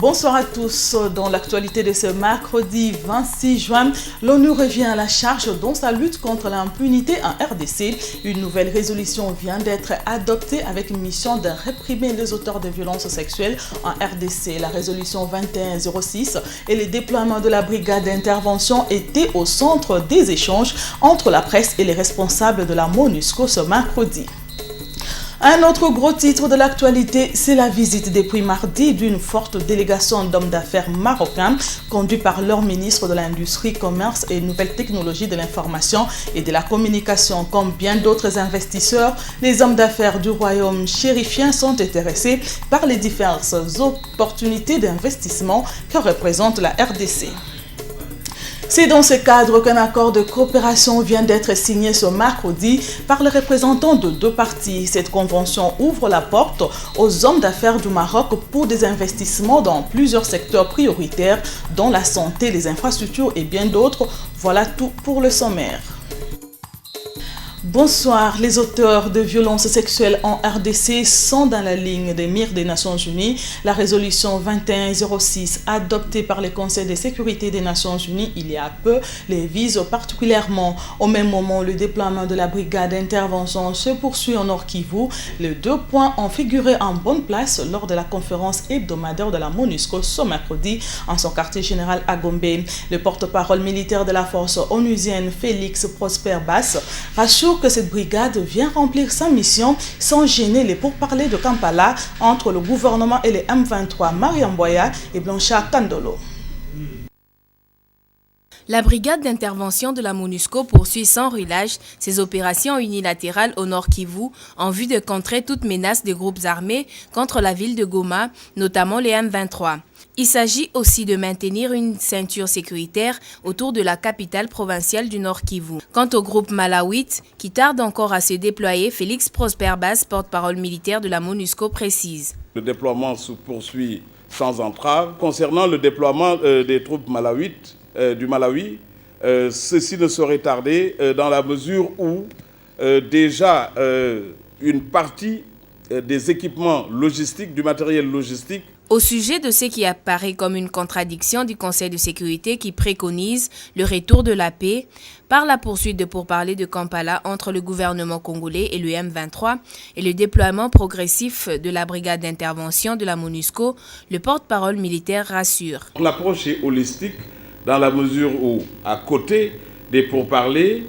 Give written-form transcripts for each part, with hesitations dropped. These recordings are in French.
Bonsoir à tous. Dans l'actualité de ce mercredi 26 juin, l'ONU revient à la charge dans sa lutte contre l'impunité en RDC. Une nouvelle résolution vient d'être adoptée avec une mission de réprimer les auteurs de violences sexuelles en RDC. La résolution 2106 et le déploiement de la brigade d'intervention étaient au centre des échanges entre la presse et les responsables de la MONUSCO ce mercredi. Un autre gros titre de l'actualité, c'est la visite depuis mardi d'une forte délégation d'hommes d'affaires marocains conduite par leur ministre de l'Industrie, Commerce et Nouvelles Technologies de l'Information et de la Communication. Comme bien d'autres investisseurs, les hommes d'affaires du royaume chérifien sont intéressés par les diverses opportunités d'investissement que représente la RDC. C'est dans ce cadre qu'un accord de coopération vient d'être signé ce mercredi par les représentants de deux parties. Cette convention ouvre la porte aux hommes d'affaires du Maroc pour des investissements dans plusieurs secteurs prioritaires, dont la santé, les infrastructures et bien d'autres. Voilà tout pour le sommaire. Bonsoir. Les auteurs de violences sexuelles en RDC sont dans la ligne des mires des Nations Unies. La résolution 2106, adoptée par le Conseil de sécurité des Nations Unies il y a peu, les vise particulièrement. Au même moment, le déploiement de la brigade d'intervention se poursuit au Nord Kivu. Les deux points ont figuré en bonne place lors de la conférence hebdomadaire de la MONUSCO ce mercredi en son quartier général à Gombe. Le porte-parole militaire de la force onusienne, Félix Prosper Basse, rassure que cette brigade vient remplir sa mission sans gêner les pourparlers de Kampala entre le gouvernement et les M23 Mariam Boya et Blanchard Kandolo. La brigade d'intervention de la MONUSCO poursuit sans relâche ses opérations unilatérales au Nord Kivu en vue de contrer toute menace des groupes armés contre la ville de Goma, notamment les M23. Il s'agit aussi de maintenir une ceinture sécuritaire autour de la capitale provinciale du Nord Kivu. Quant au groupe malawite, qui tarde encore à se déployer, Félix Prosper Basse, porte-parole militaire de la MONUSCO, précise. Le déploiement se poursuit sans entrave. Concernant le déploiement des troupes malawites, du Malawi, ceci ne saurait tarder dans la mesure où déjà une partie des équipements logistiques, du matériel logistique. Au sujet de ce qui apparaît comme une contradiction du Conseil de sécurité qui préconise le retour de la paix par la poursuite de pourparlers de Kampala entre le gouvernement congolais et le M23 et le déploiement progressif de la brigade d'intervention de la MONUSCO, le porte-parole militaire rassure. L'approche est holistique dans la mesure où, à côté des pourparlers,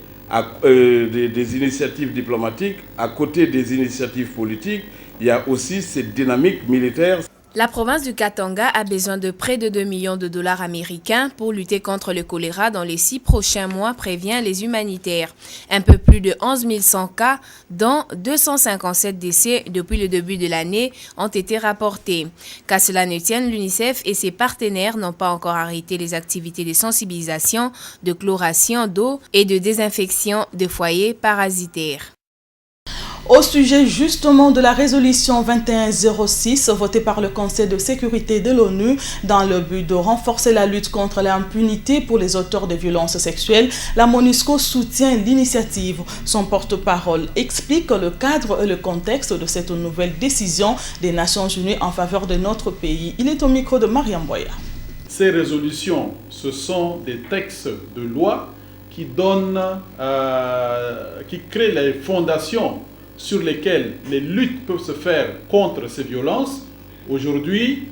des initiatives diplomatiques, à côté des initiatives politiques, il y a aussi cette dynamique militaire. La province du Katanga a besoin de près de 2 millions de dollars américains pour lutter contre le choléra dans les 6 prochains mois, prévient les humanitaires. Un peu plus de 11 100 cas, dont 257 décès depuis le début de l'année, ont été rapportés. Qu'à cela ne tienne, l'UNICEF et ses partenaires n'ont pas encore arrêté les activités de sensibilisation, de chloration d'eau et de désinfection de foyers parasitaires. Au sujet justement de la résolution 2106 votée par le Conseil de sécurité de l'ONU dans le but de renforcer la lutte contre l'impunité pour les auteurs de violences sexuelles, la MONUSCO soutient l'initiative. Son porte-parole explique le cadre et le contexte de cette nouvelle décision des Nations Unies en faveur de notre pays. Il est au micro de Mariam Boya. Ces résolutions, ce sont des textes de loi qui créent les fondations sur lesquelles les luttes peuvent se faire contre ces violences. Aujourd'hui,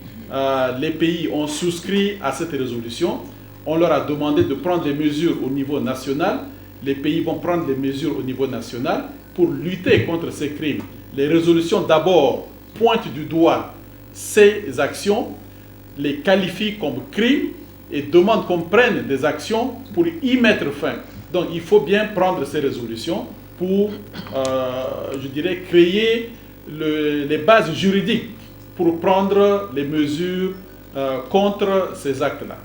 les pays ont souscrit à cette résolution. On leur a demandé de prendre des mesures au niveau national. Les pays vont prendre des mesures au niveau national pour lutter contre ces crimes. Les résolutions d'abord pointent du doigt ces actions, les qualifient comme crimes et demandent qu'on prenne des actions pour y mettre fin. Donc il faut bien prendre ces résolutions pour, créer les bases juridiques pour prendre les mesures contre ces actes-là.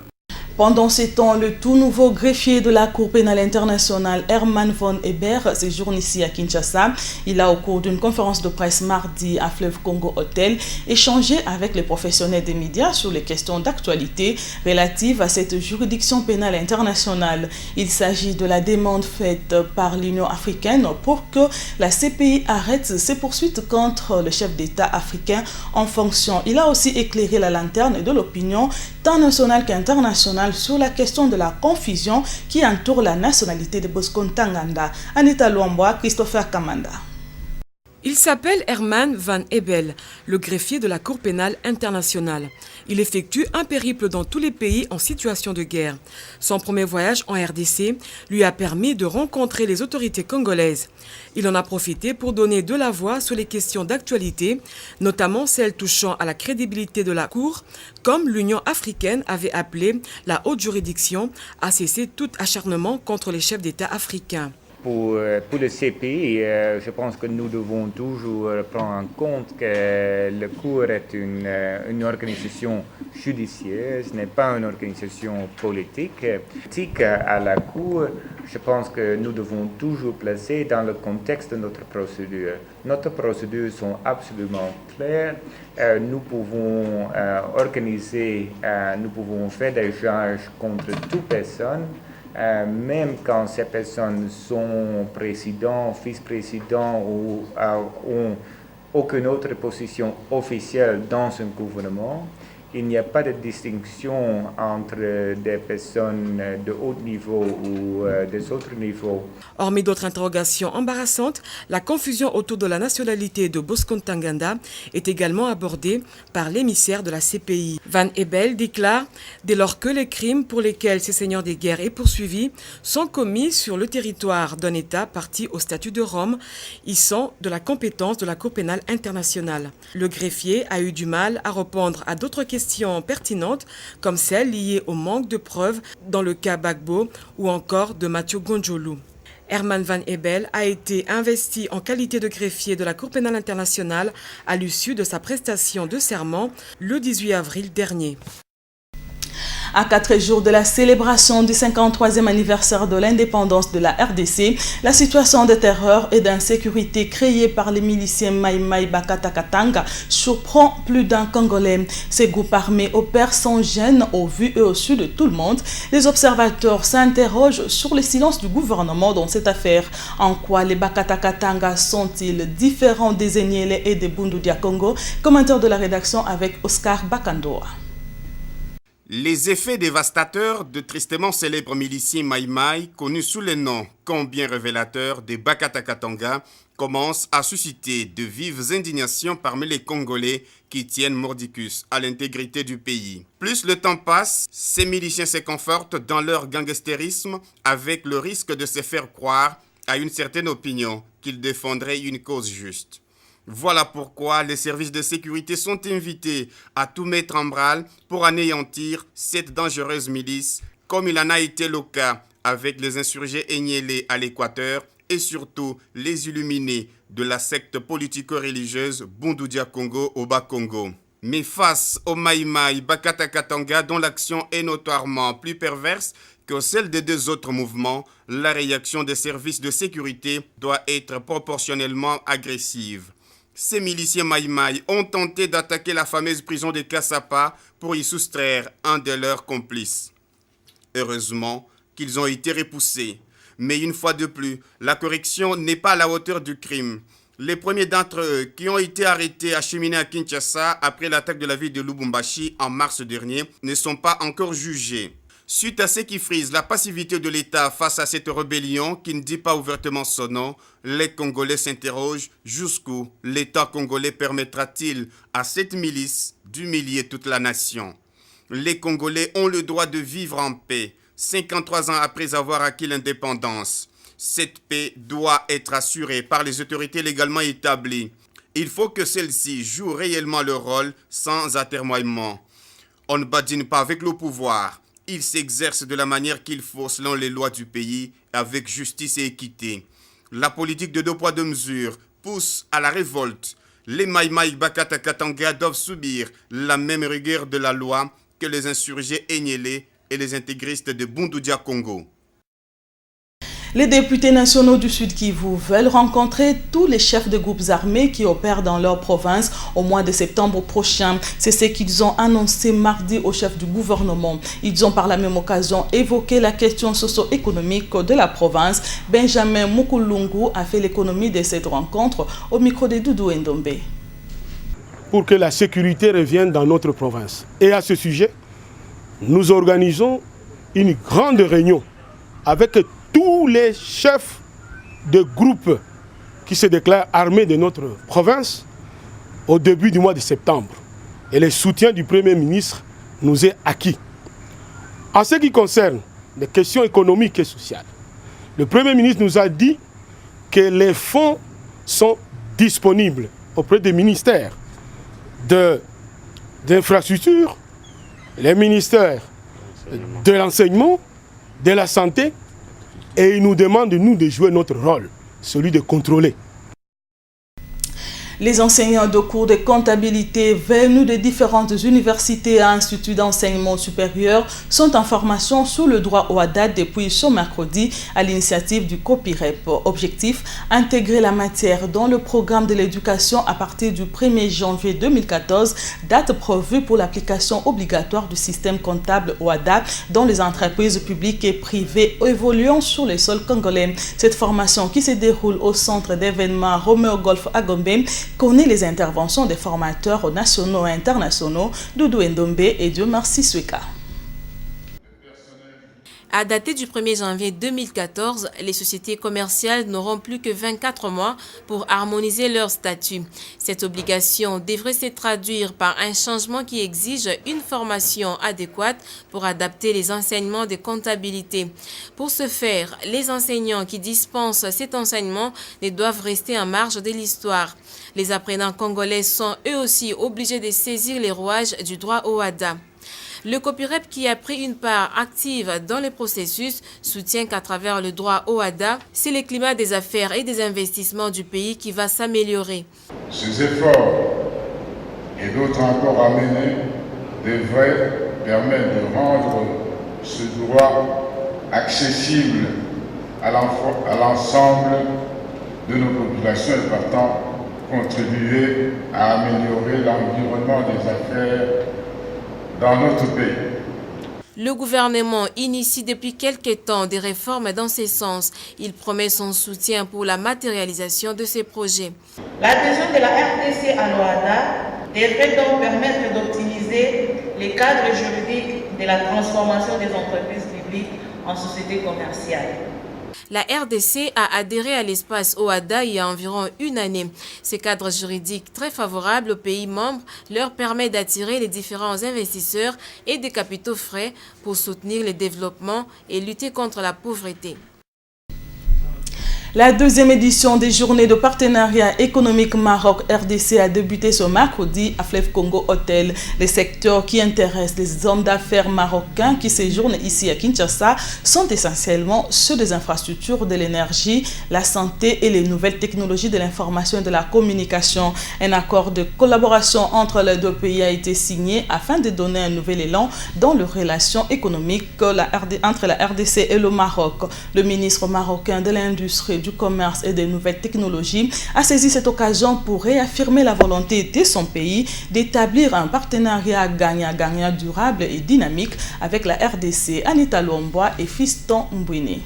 Pendant ces temps, le tout nouveau greffier de la Cour pénale internationale, Herman Van Hebel, séjourne ici à Kinshasa. Il a, au cours d'une conférence de presse mardi à Fleuve Congo Hotel, échangé avec les professionnels des médias sur les questions d'actualité relatives à cette juridiction pénale internationale. Il s'agit de la demande faite par l'Union africaine pour que la CPI arrête ses poursuites contre le chef d'État africain en fonction. Il a aussi éclairé la lanterne de l'opinion tant nationale qu'internationale sur la question de la confusion qui entoure la nationalité de Bosco Ntaganda. Anita Luamboa, Christopher Kamanda. Il s'appelle Herman Van Hebel, le greffier de la Cour pénale internationale. Il effectue un périple dans tous les pays en situation de guerre. Son premier voyage en RDC lui a permis de rencontrer les autorités congolaises. Il en a profité pour donner de la voix sur les questions d'actualité, notamment celles touchant à la crédibilité de la Cour, comme l'Union africaine avait appelé la haute juridiction à cesser tout acharnement contre les chefs d'État africains. Pour le CPI, je pense que nous devons toujours prendre en compte que la Cour est une organisation judiciaire, ce n'est pas une organisation politique. À la Cour, je pense que nous devons toujours placer dans le contexte de notre procédure. Notre procédures sont absolument claires. Nous pouvons organiser, nous pouvons faire des charges contre toute personne. Même quand ces personnes sont présidents, vice-présidents ou ont aucune autre position officielle dans un gouvernement, il n'y a pas de distinction entre des personnes de haut niveau ou des autres niveaux. Hormis d'autres interrogations embarrassantes, la confusion autour de la nationalité de Bosco Ntaganda est également abordée par l'émissaire de la CPI. Van Hebel déclare, dès lors que les crimes pour lesquels ces seigneurs des guerres est poursuivi sont commis sur le territoire d'un État parti au statut de Rome, ils sont de la compétence de la Cour pénale internationale. Le greffier a eu du mal à répondre à d'autres questions pertinentes comme celles liées au manque de preuves dans le cas Gbagbo ou encore de Mathieu Gonjolu. Herman Van Hebel a été investi en qualité de greffier de la Cour pénale internationale à l'issue de sa prestation de serment le 18 avril dernier. À 4 jours de la célébration du 53e anniversaire de l'indépendance de la RDC, la situation de terreur et d'insécurité créée par les miliciens Mai Mai Bakata Katanga surprend plus d'un Congolais. Ces groupes armés opèrent sans gêne au vu et au su de tout le monde. Les observateurs s'interrogent sur le silence du gouvernement dans cette affaire. En quoi les Bakata Katanga sont-ils différents des Enyele et des Bundu Dia Congo? Commentaire de la rédaction avec Oscar Bakandoa. Les effets dévastateurs de tristement célèbres miliciens Mai Mai, connus sous le nom combien révélateur des Bakata Katanga, commencent à susciter de vives indignations parmi les Congolais qui tiennent mordicus à l'intégrité du pays. Plus le temps passe, ces miliciens se confortent dans leur gangstérisme avec le risque de se faire croire à une certaine opinion qu'ils défendraient une cause juste. Voilà pourquoi les services de sécurité sont invités à tout mettre en branle pour anéantir cette dangereuse milice, comme il en a été le cas avec les insurgés Enyele à l'Équateur et surtout les illuminés de la secte politico-religieuse Bundu Dia Congo au Bas-Congo. Mais face aux Mai Mai Bakata Katanga, dont l'action est notoirement plus perverse que celle des deux autres mouvements, la réaction des services de sécurité doit être proportionnellement agressive. Ces miliciens Mai Mai ont tenté d'attaquer la fameuse prison de Kassapa pour y soustraire un de leurs complices. Heureusement qu'ils ont été repoussés. Mais une fois de plus, la correction n'est pas à la hauteur du crime. Les premiers d'entre eux qui ont été arrêtés acheminés à Kinshasa après l'attaque de la ville de Lubumbashi en mars dernier ne sont pas encore jugés. Suite à ce qui frise la passivité de l'État face à cette rébellion qui ne dit pas ouvertement son nom, les Congolais s'interrogent jusqu'où l'État congolais permettra-t-il à cette milice d'humilier toute la nation. Les Congolais ont le droit de vivre en paix, 53 ans après avoir acquis l'indépendance. Cette paix doit être assurée par les autorités légalement établies. Il faut que celles-ci jouent réellement leur rôle sans atermoiement. On ne badine pas avec le pouvoir. Il s'exerce de la manière qu'il faut selon les lois du pays, avec justice et équité. La politique de deux poids deux mesures pousse à la révolte. Les Mai Mai Bakata Katanga doivent subir la même rigueur de la loi que les insurgés Enyele et les intégristes de Bundoudia Congo. Les députés nationaux du Sud Kivu veulent rencontrer tous les chefs de groupes armés qui opèrent dans leur province au mois de septembre prochain. C'est ce qu'ils ont annoncé mardi au chef du gouvernement. Ils ont par la même occasion évoqué la question socio-économique de la province. Benjamin Mukulungu a fait l'économie de cette rencontre au micro de Doudou Ndombe. Pour que la sécurité revienne dans notre province. Et à ce sujet, nous organisons une grande réunion avec tous les chefs de groupes qui se déclarent armés de notre province au début du mois de septembre. Et le soutien du Premier ministre nous est acquis. En ce qui concerne les questions économiques et sociales, le Premier ministre nous a dit que les fonds sont disponibles auprès des ministères d'infrastructures, les ministères de l'enseignement, de la santé, et il nous demande, nous, de jouer notre rôle, celui de contrôler. Les enseignants de cours de comptabilité venus de différentes universités et instituts d'enseignement supérieur sont en formation sur le droit au HADA depuis ce mercredi à l'initiative du COPIREP. Objectif, intégrer la matière dans le programme de l'éducation à partir du 1er janvier 2014, date prévue pour l'application obligatoire du système comptable au HADA dans les entreprises publiques et privées évoluant sur les sols congolais. Cette formation qui se déroule au centre d'événements Romeo Golf à Gombe connaît les interventions des formateurs nationaux et internationaux Doudou Ndombe et Dieu merci Sweka. À dater du 1er janvier 2014, les sociétés commerciales n'auront plus que 24 mois pour harmoniser leur statut. Cette obligation devrait se traduire par un changement qui exige une formation adéquate pour adapter les enseignements de comptabilité. Pour ce faire, les enseignants qui dispensent cet enseignement ne doivent rester en marge de l'histoire. Les apprenants congolais sont eux aussi obligés de saisir les rouages du droit au HADA. Le COPIREP, qui a pris une part active dans le processus, soutient qu'à travers le droit au HADA, c'est le climat des affaires et des investissements du pays qui va s'améliorer. Ces efforts et d'autres encore à mener devraient permettre de rendre ce droit accessible à l'ensemble de nos populations et partant contribuer à améliorer l'environnement des affaires dans notre pays. Le gouvernement initie depuis quelques temps des réformes dans ce sens. Il promet son soutien pour la matérialisation de ces projets. L'adhésion de la RDC à l'OHADA devrait donc permettre d'optimiser les cadres juridiques de la transformation des entreprises publiques en sociétés commerciales. La RDC a adhéré à l'espace OHADA il y a environ une année. Ce cadre juridique très favorable aux pays membres leur permet d'attirer les différents investisseurs et des capitaux frais pour soutenir le développement et lutter contre la pauvreté. La deuxième édition des Journées de partenariat économique Maroc-RDC a débuté ce mercredi à Fleuve Congo Hotel. Les secteurs qui intéressent les hommes d'affaires marocains qui séjournent ici à Kinshasa sont essentiellement ceux des infrastructures de l'énergie, la santé et les nouvelles technologies de l'information et de la communication. Un accord de collaboration entre les deux pays a été signé afin de donner un nouvel élan dans les relations économiques entre la RDC et le Maroc. Le ministre marocain de l'Industrie, du commerce et des nouvelles technologies a saisi cette occasion pour réaffirmer la volonté de son pays d'établir un partenariat gagnant-gagnant durable et dynamique avec la RDC. Anita Lomboa et Fiston Mbouine.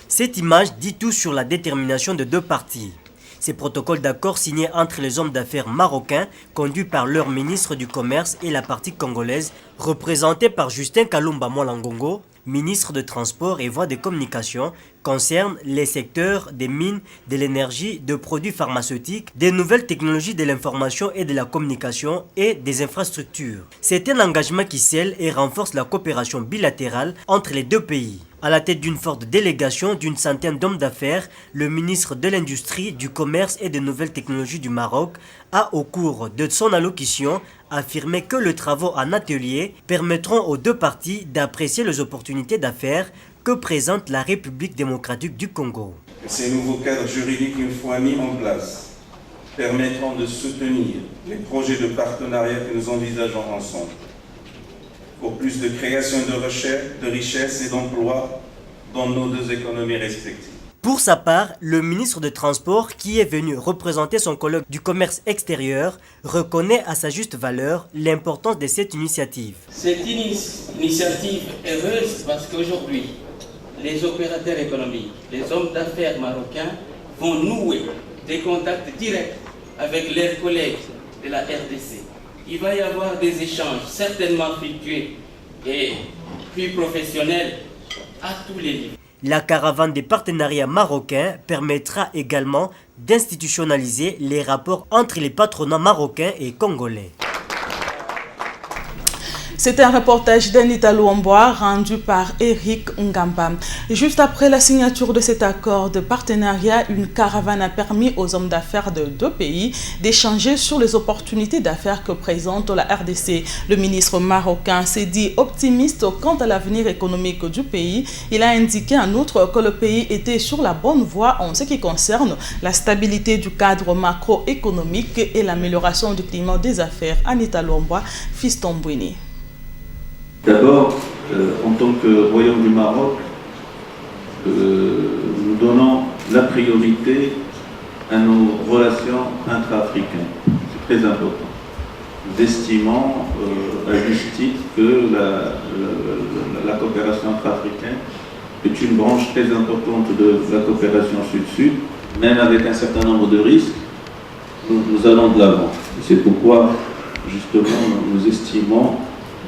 Cette image dit tout sur la détermination de deux parties. Ces protocoles d'accord signés entre les hommes d'affaires marocains, conduits par leur ministre du Commerce et la partie congolaise, représentée par Justin Kalumba Mwalangongo, ministre de Transport et Voies de Communication, concerne les secteurs des mines, de l'énergie, de produits pharmaceutiques, des nouvelles technologies de l'information et de la communication et des infrastructures. C'est un engagement qui scelle et renforce la coopération bilatérale entre les deux pays. À la tête d'une forte délégation d'une centaine d'hommes d'affaires, le ministre de l'Industrie, du Commerce et des Nouvelles Technologies du Maroc a, au cours de son allocution, affirmé que les travaux en atelier permettront aux deux parties d'apprécier les opportunités d'affaires que présente la République démocratique du Congo. Ces nouveaux cadres juridiques, une fois mis en place, permettront de soutenir les projets de partenariat que nous envisageons ensemble. pour plus de création de richesses et d'emplois dans nos deux économies respectives. Pour sa part, le ministre des Transports, qui est venu représenter son colloque du commerce extérieur, reconnaît à sa juste valeur l'importance de cette initiative. Cette initiative est heureuse parce qu'aujourd'hui, les opérateurs économiques, les hommes d'affaires marocains vont nouer des contacts directs avec leurs collègues de la RDC. Il va y avoir des échanges certainement fructueux et plus professionnels à tous les niveaux. La caravane des partenariats marocains permettra également d'institutionnaliser les rapports entre les patronats marocains et congolais. C'était un reportage d'Anita Luomboa rendu par Eric Ngamba. Juste après la signature de cet accord de partenariat, une caravane a permis aux hommes d'affaires de deux pays d'échanger sur les opportunités d'affaires que présente la RDC. Le ministre marocain s'est dit optimiste quant à l'avenir économique du pays. Il a indiqué en outre que le pays était sur la bonne voie en ce qui concerne la stabilité du cadre macroéconomique et l'amélioration du climat des affaires. Anita Luomboa, Fiston Bouini. D'abord, en tant que Royaume du Maroc, nous donnons la priorité à nos relations intra-africaines. C'est très important. Nous estimons à juste titre que la coopération intra-africaine est une branche très importante de la coopération sud-sud, même avec un certain nombre de risques, nous allons de l'avant. C'est pourquoi, justement, nous estimons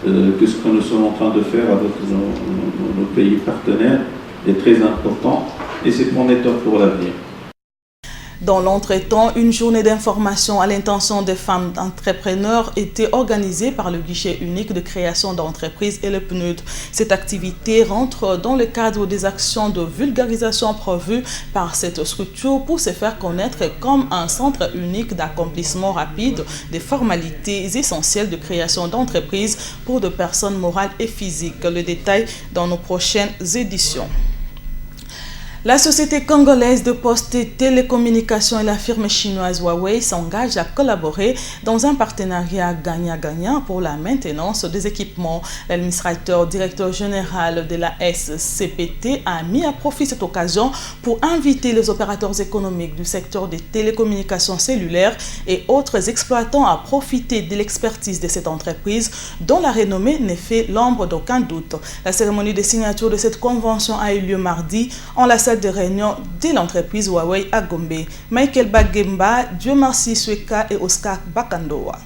que ce que nous sommes en train de faire avec nos pays partenaires est très important et c'est prometteur pour l'avenir. Dans l'entretemps, une journée d'information à l'intention des femmes entrepreneurs était organisée par le guichet unique de création d'entreprises et le PNUD. Cette activité rentre dans le cadre des actions de vulgarisation prévues par cette structure pour se faire connaître comme un centre unique d'accomplissement rapide des formalités essentielles de création d'entreprises pour des personnes morales et physiques. Le détail dans nos prochaines éditions. La société congolaise de postes et télécommunications et la firme chinoise Huawei s'engagent à collaborer dans un partenariat gagnant-gagnant pour la maintenance des équipements. L'administrateur directeur général de la SCPT a mis à profit cette occasion pour inviter les opérateurs économiques du secteur des télécommunications cellulaires et autres exploitants à profiter de l'expertise de cette entreprise dont la renommée ne fait l'ombre d'aucun doute. La cérémonie de signature de cette convention a eu lieu mardi en la salle de réunion de l'entreprise Huawei à Gombe. Michael Bagemba, Dieu merci Sweka et Oscar Bakandoa.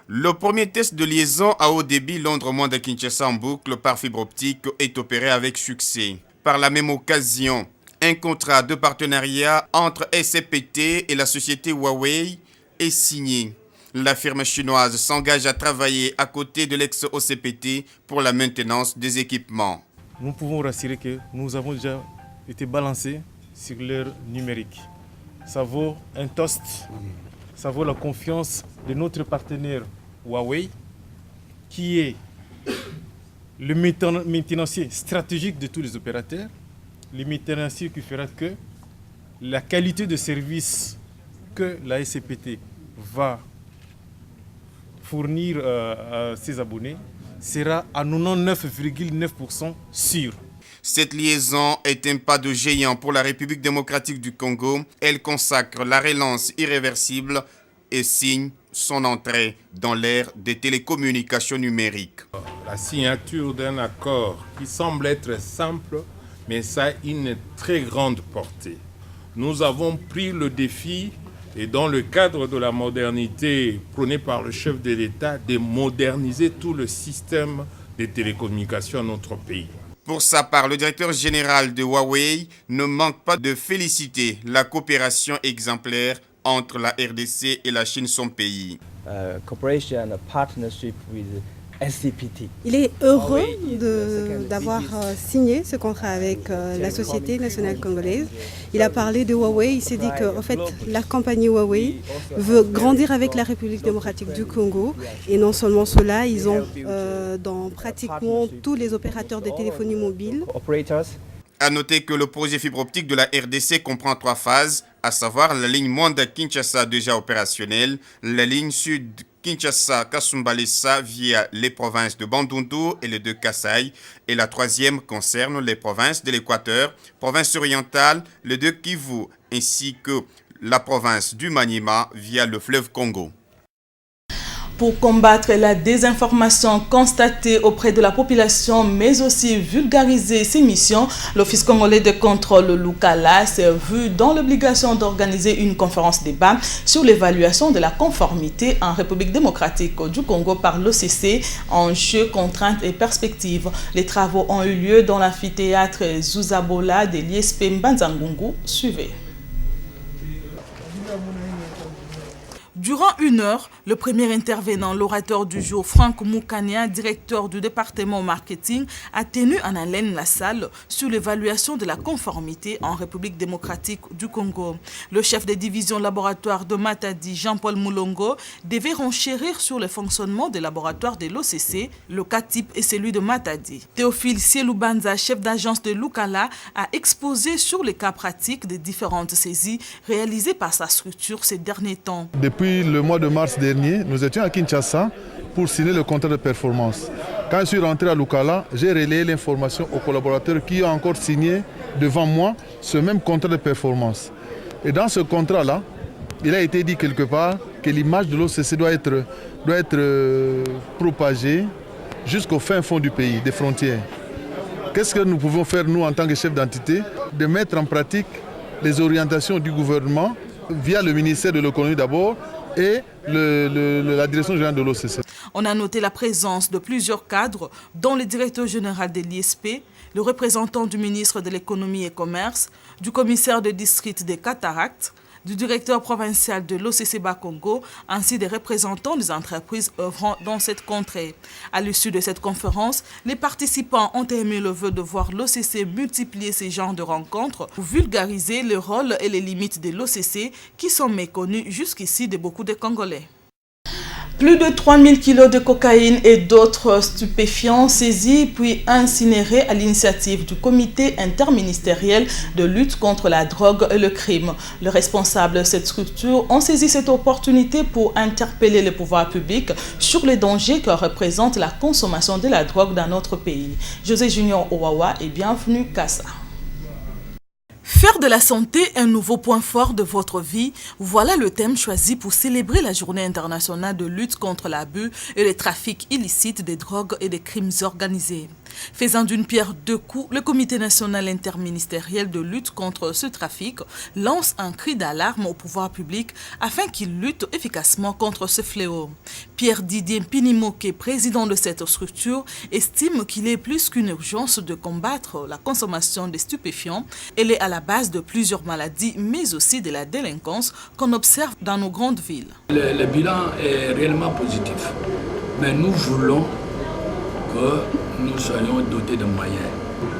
Le premier test de liaison à haut débit Londres-Mwanda-Kinshasa en boucle par fibre optique est opéré avec succès. Par la même occasion, un contrat de partenariat entre SCPT et la société Huawei est signé. La firme chinoise s'engage à travailler à côté de l'ex-OCPT pour la maintenance des équipements. Nous pouvons rassurer que nous avons déjà été balancés sur l'heure numérique. Ça vaut un toast, ça vaut la confiance de notre partenaire Huawei, qui est le maintenancier stratégique de tous les opérateurs, le maintenancier qui fera que la qualité de service que la SCPT va fournir à ses abonnés sera à 99,9% sûr. Cette liaison est un pas de géant pour la République démocratique du Congo. Elle consacre la relance irréversible et signe son entrée dans l'ère des télécommunications numériques. La signature d'un accord qui semble être simple, mais ça a une très grande portée. Nous avons pris le défi, et dans le cadre de la modernité prônée par le chef de l'État, de moderniser tout le système des télécommunications à notre pays. Pour sa part, le directeur général de Huawei ne manque pas de féliciter la coopération exemplaire entre la RDC et la Chine, son pays. Il est heureux d'avoir signé ce contrat avec la société nationale congolaise. Il a parlé de Huawei, il s'est dit que en fait, la compagnie Huawei veut grandir avec la République démocratique du Congo. Et non seulement cela, ils ont dans pratiquement tous les opérateurs de téléphonie mobile. A noter que le projet fibre optique de la RDC comprend 3 phases, à savoir la ligne Mwanda-Kinshasa déjà opérationnelle, la ligne sud Kinshasa-Kasumbalesa via les provinces de Bandundu et les de Kasaï. Et la troisième concerne les provinces de l'Équateur, province orientale, les de Kivu, ainsi que la province du Maniema via le fleuve Congo. Pour combattre la désinformation constatée auprès de la population, mais aussi vulgariser ses missions, l'Office congolais de contrôle Lukala s'est vu dans l'obligation d'organiser une conférence débat sur l'évaluation de la conformité en République démocratique du Congo par l'OCC, enjeux, contraintes et perspectives. Les travaux ont eu lieu dans l'amphithéâtre Zuzabola de l'ISP Mbanzangungu. Suivez. Durant 1 heure, le premier intervenant, l'orateur du jour, Franck Moukania, directeur du département marketing, a tenu en haleine la salle sur l'évaluation de la conformité en République démocratique du Congo. Le chef des divisions laboratoires de Matadi, Jean-Paul Moulongo, devait renchérir sur le fonctionnement des laboratoires de l'OCC. Le cas type est celui de Matadi. Théophile Sieloubanza, chef d'agence de Lukala, a exposé sur les cas pratiques des différentes saisies réalisées par sa structure ces derniers temps. Depuis le mois de mars dernier, nous étions à Kinshasa pour signer le contrat de performance. Quand je suis rentré à Lukala, j'ai relayé l'information aux collaborateurs qui ont encore signé devant moi ce même contrat de performance. Et dans ce contrat-là, il a été dit quelque part que l'image de l'OCC doit être propagée jusqu'au fin fond du pays, des frontières. Qu'est-ce que nous pouvons faire, nous, en tant que chefs d'entité? De mettre en pratique les orientations du gouvernement via le ministère de l'économie d'abord, et la direction générale de l'OCC. On a noté la présence de plusieurs cadres, dont le directeur général de l'ISP, le représentant du ministre de l'économie et commerce, du commissaire de district des cataractes, du directeur provincial de l'OCC Bas-Congo, ainsi des représentants des entreprises œuvrant dans cette contrée. À l'issue de cette conférence, les participants ont émis le vœu de voir l'OCC multiplier ces genres de rencontres pour vulgariser le rôle et les limites de l'OCC qui sont méconnus jusqu'ici de beaucoup de Congolais. Plus de 3000 kilos de cocaïne et d'autres stupéfiants saisis puis incinérés à l'initiative du comité interministériel de lutte contre la drogue et le crime. Les responsables de cette structure ont saisi cette opportunité pour interpeller les pouvoirs publics sur les dangers que représente la consommation de la drogue dans notre pays. José Junior Owawa et bienvenue Kassa. Faire de la santé un nouveau point fort de votre vie, voilà le thème choisi pour célébrer la Journée internationale de lutte contre l'abus et le trafic illicite des drogues et des crimes organisés. Faisant d'une pierre deux coups, le Comité national interministériel de lutte contre ce trafic lance un cri d'alarme au pouvoir public afin qu'il lutte efficacement contre ce fléau. Pierre Didier Pinimoke, président de cette structure, estime qu'il est plus qu'une urgence de combattre la consommation des stupéfiants. Elle est à la base de plusieurs maladies, mais aussi de la délinquance qu'on observe dans nos grandes villes. Le bilan est réellement positif, mais nous voulons que nous soyons dotés de moyens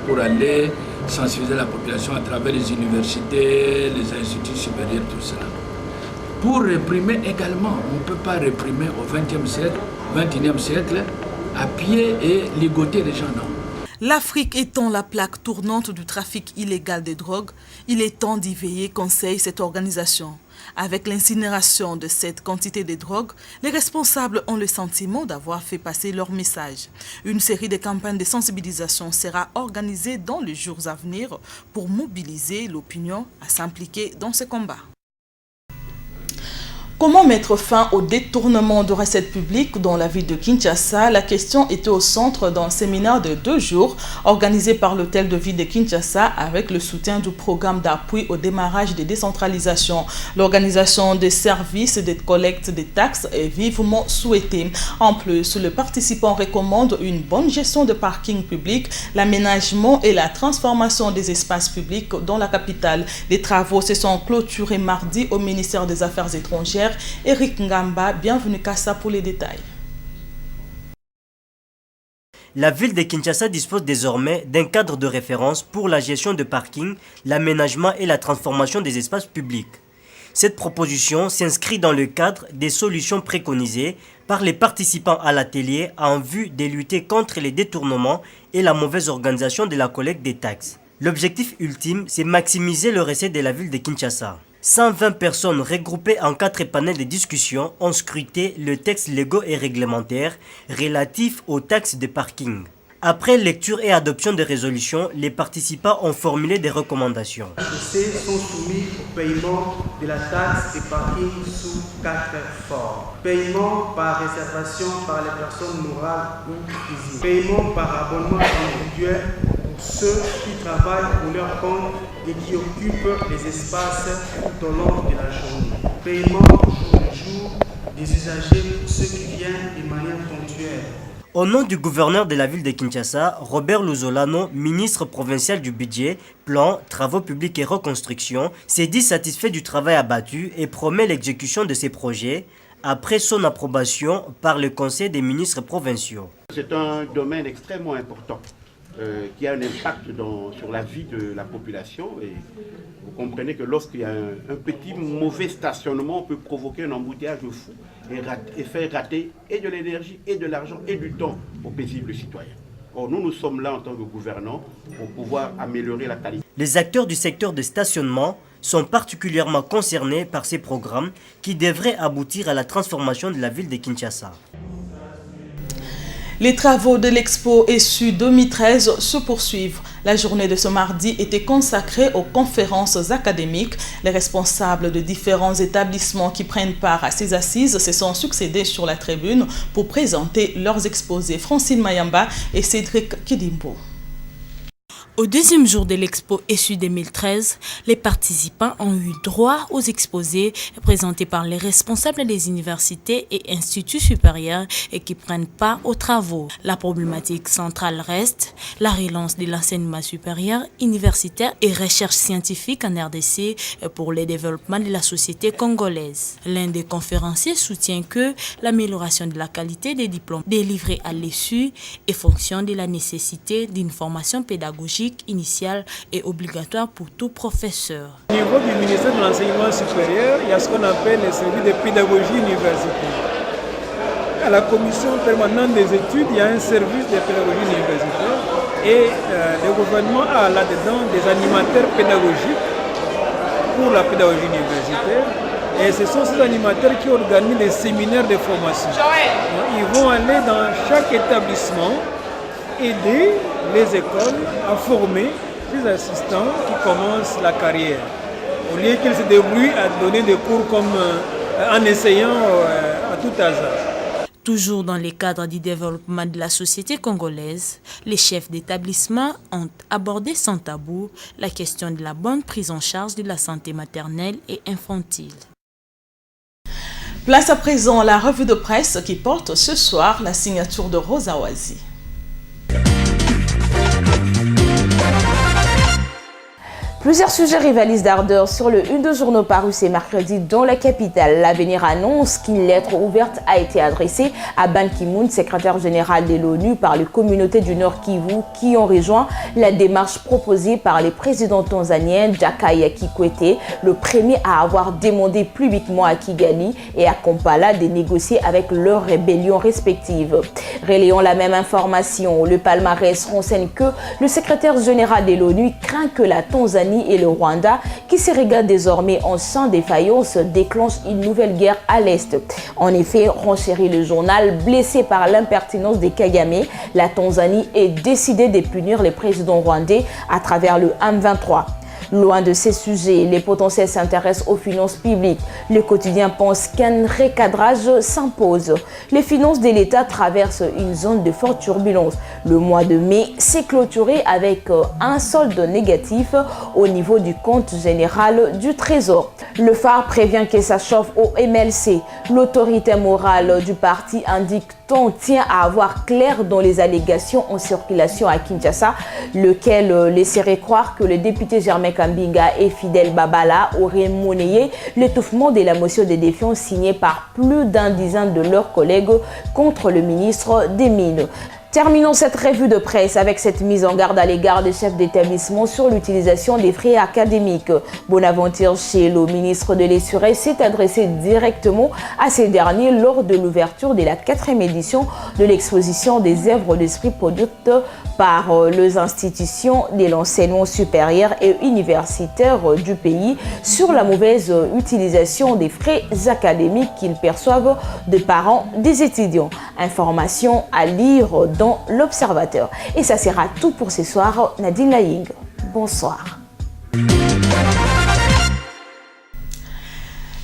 pour aller sensibiliser la population à travers les universités, les instituts supérieurs, tout cela. Pour réprimer également, on ne peut pas réprimer au XXIe siècle à pied et ligoter les gens, non. L'Afrique étant la plaque tournante du trafic illégal de drogue, il est temps d'y veiller, conseille cette organisation. Avec l'incinération de cette quantité de drogue, les responsables ont le sentiment d'avoir fait passer leur message. Une série de campagnes de sensibilisation sera organisée dans les jours à venir pour mobiliser l'opinion à s'impliquer dans ce combat. Comment mettre fin au détournement de recettes publiques dans la ville de Kinshasa? La question était au centre d'un séminaire de 2 jours organisé par l'hôtel de ville de Kinshasa avec le soutien du programme d'appui au démarrage des décentralisations. L'organisation des services de collecte des taxes est vivement souhaitée. En plus, le participant recommande une bonne gestion de parking public, l'aménagement et la transformation des espaces publics dans la capitale. Les travaux se sont clôturés mardi au ministère des Affaires étrangères. Eric Ngamba, bienvenue Kassa pour les détails. La ville de Kinshasa dispose désormais d'un cadre de référence pour la gestion de parking, l'aménagement et la transformation des espaces publics. Cette proposition s'inscrit dans le cadre des solutions préconisées par les participants à l'atelier en vue de lutter contre les détournements et la mauvaise organisation de la collecte des taxes. L'objectif ultime, c'est maximiser le recette de la ville de Kinshasa. 120 personnes regroupées en 4 panels de discussion ont scruté le texte légaux et réglementaire relatif aux taxes de parking. Après lecture et adoption de résolutions, les participants ont formulé des recommandations. Les chaussées sont soumis au paiement de la taxe de parking sous 4 formes. Paiement par réservation par les personnes morales ou physiques. Paiement par abonnement individuel pour ceux qui travaillent pour leur compte et qui occupent les espaces tout au long de la journée. Paiement jour le jour des usagers pour ceux qui viennent de manière ponctuelle. Au nom du gouverneur de la ville de Kinshasa, Robert Luzolano, ministre provincial du budget, plan, travaux publics et reconstruction, s'est dit satisfait du travail abattu et promet l'exécution de ces projets après son approbation par le Conseil des ministres provinciaux. C'est un domaine extrêmement important qui a un impact sur la vie de la population. Et vous comprenez que lorsqu'il y a un petit mauvais stationnement, on peut provoquer un embouteillage fou et faire rater et de l'énergie, et de l'argent, et du temps aux paisibles citoyens. Or, nous sommes là en tant que gouvernants pour pouvoir améliorer la qualité. Les acteurs du secteur de stationnement sont particulièrement concernés par ces programmes qui devraient aboutir à la transformation de la ville de Kinshasa. Les travaux de l'Expo ESU 2013 se poursuivent. La journée de ce mardi était consacrée aux conférences académiques. Les responsables de différents établissements qui prennent part à ces assises se sont succédés sur la tribune pour présenter leurs exposés. Francine Mayamba et Cédric Kidimbo. Au deuxième jour de l'Expo ESU 2013, les participants ont eu droit aux exposés présentés par les responsables des universités et instituts supérieurs et qui prennent part aux travaux. La problématique centrale reste la relance de l'enseignement supérieur, universitaire et recherche scientifique en RDC pour le développement de la société congolaise. L'un des conférenciers soutient que l'amélioration de la qualité des diplômes délivrés à l'ESU est fonction de la nécessité d'une formation pédagogique initiale et obligatoire pour tout professeur. Au niveau du ministère de l'Enseignement supérieur, il y a ce qu'on appelle le service de pédagogie universitaire. À la commission permanente des études, il y a un service de pédagogie universitaire et le gouvernement a là-dedans des animateurs pédagogiques pour la pédagogie universitaire. Et ce sont ces animateurs qui organisent des séminaires de formation. Donc, ils vont aller dans chaque établissement aider les écoles à former des assistants qui commencent la carrière. Au lieu qu'ils se débrouillent à donner des cours comme en essayant à tout hasard. Toujours dans le cadre du développement de la société congolaise, les chefs d'établissement ont abordé sans tabou la question de la bonne prise en charge de la santé maternelle et infantile. Place à présent à la revue de presse qui porte ce soir la signature de Rosa Wazi. Plusieurs sujets rivalisent d'ardeur sur le une de journaux parus ce mercredi dans la capitale. L'Avenir annonce qu'une lettre ouverte a été adressée à Ban Ki-moon, secrétaire général de l'ONU, par les communautés du Nord Kivu qui ont rejoint la démarche proposée par les présidents tanzaniens Jakaya Kikwete, le premier à avoir demandé publiquement à Kigali et à Kampala de négocier avec leurs rébellions respectives. Relayant la même information, le palmarès renseigne que le secrétaire général de l'ONU craint que la Tanzanie et le Rwanda, qui se regardent désormais en sans défaillance, déclenchent une nouvelle guerre à l'Est. En effet, renchérit le journal, blessé par l'impertinence des Kagame, la Tanzanie est décidée de punir les présidents rwandais à travers le M23. Loin de ces sujets, les potentiels s'intéressent aux finances publiques. Le quotidien pense qu'un recadrage s'impose. Les finances de l'État traversent une zone de forte turbulence. Le mois de mai s'est clôturé avec un solde négatif au niveau du compte général du Trésor. Le phare prévient que ça chauffe au MLC. L'autorité morale du parti indique qu'on tient à avoir clair dans les allégations en circulation à Kinshasa, lequel laisserait croire que le député Germain Kambinga et Fidel Babala auraient monnayé l'étouffement de la motion de défiance signée par plus d'un dizaine de leurs collègues contre le ministre des Mines. Terminons cette revue de presse avec cette mise en garde à l'égard des chefs d'établissement sur l'utilisation des frais académiques. Bonaventure Chello, ministre de l'Essuré, s'est adressé directement à ces derniers lors de l'ouverture de la 4e édition de l'exposition des œuvres d'esprit produites par les institutions de l'enseignement supérieur et universitaire du pays sur la mauvaise utilisation des frais académiques qu'ils perçoivent des parents des étudiants. Information à lire dans l'Observateur. Et ça sera tout pour ce soir. Nadine Laing, bonsoir.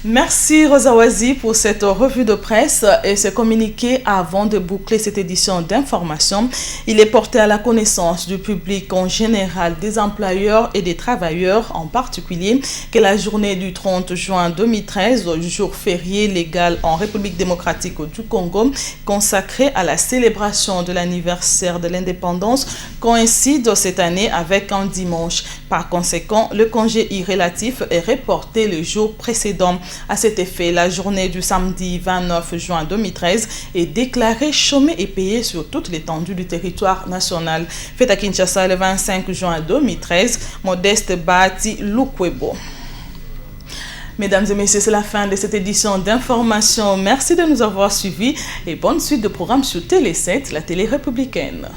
Merci Rosawazi pour cette revue de presse et ce communiqué. Avant de boucler cette édition d'information, il est porté à la connaissance du public en général, des employeurs et des travailleurs en particulier, que la journée du 30 juin 2013, jour férié légal en République démocratique du Congo, consacré à la célébration de l'anniversaire de l'indépendance, coïncide cette année avec un dimanche. Par conséquent, le congé irrélatif est reporté le jour précédent. À cet effet, la journée du samedi 29 juin 2013 est déclarée chômée et payée sur toute l'étendue du territoire national. Fête à Kinshasa le 25 juin 2013, Modeste Bahati Lukwebo. Mesdames et messieurs, c'est la fin de cette édition d'information. Merci de nous avoir suivis et bonne suite de programmes sur Télé 7, la télé républicaine.